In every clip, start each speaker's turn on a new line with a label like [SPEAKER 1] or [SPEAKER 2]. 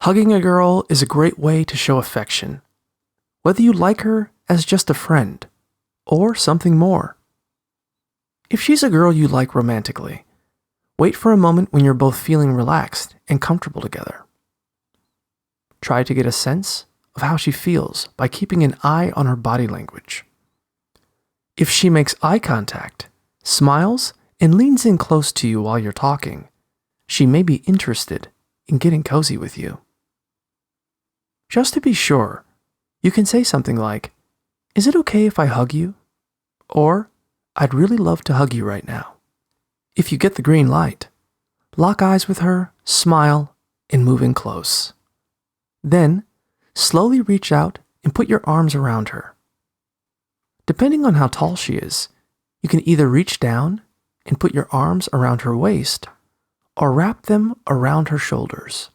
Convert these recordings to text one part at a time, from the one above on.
[SPEAKER 1] Hugging a girl is a great way to show affection, whether you like her as just a friend or something more. If she's a girl you like romantically, wait for a moment when you're both feeling relaxed and comfortable together. Try to get a sense of how she feels by keeping an eye on her body language. If she makes eye contact, smiles, and leans in close to you while you're talking, she may be interested in getting cozy with you. Just to be sure, you can say something like, "Is it okay if I hug you?" Or, "I'd really love to hug you right now." If you get the green light, lock eyes with her, smile, and move in close. Then, slowly reach out and put your arms around her. Depending on how tall she is, you can either reach down and put your arms around her waist or wrap them around her shoulders.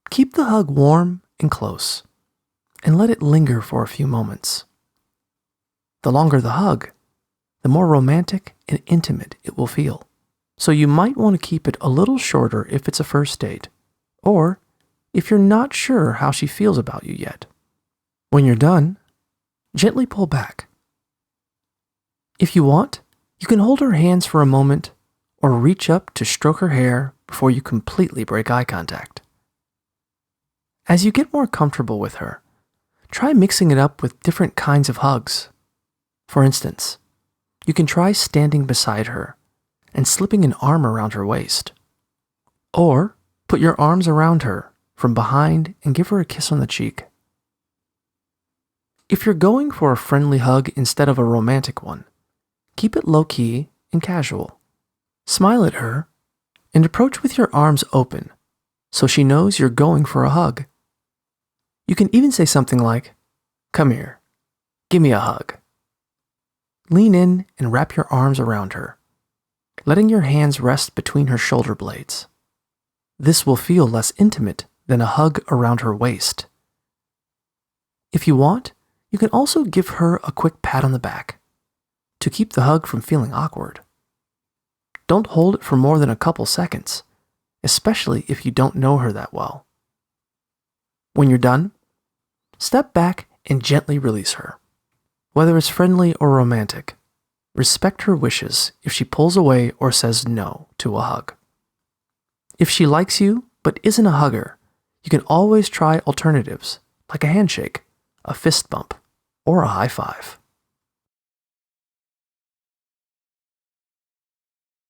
[SPEAKER 1] Keep the hug warm and close, and let it linger for a few moments. The longer the hug, the more romantic and intimate it will feel. So you might want to keep it a little shorter if it's a first date, or if you're not sure how she feels about you yet. When you're done, gently pull back. If you want, you can hold her hands for a moment or reach up to stroke her hair before you completely break eye contact. As you get more comfortable with her, try mixing it up with different kinds of hugs. For instance, you can try standing beside her and slipping an arm around her waist. Or put your arms around her from behind and give her a kiss on the cheek. If you're going for a friendly hug instead of a romantic one, keep it low-key and casual. Smile at her and approach with your arms open so she knows you're going for a hug. You can even say something like, "Come here, give me a hug." Lean in and wrap your arms around her, letting your hands rest between her shoulder blades. This will feel less intimate than a hug around her waist. If you want, you can also give her a quick pat on the back to keep the hug from feeling awkward. Don't hold it for more than a couple seconds, especially if you don't know her that well. When you're done, step back and gently release her. Whether it's friendly or romantic, respect her wishes if she pulls away or says no to a hug. If she likes you but isn't a hugger, you can always try alternatives like a handshake, a fist bump, or a high five.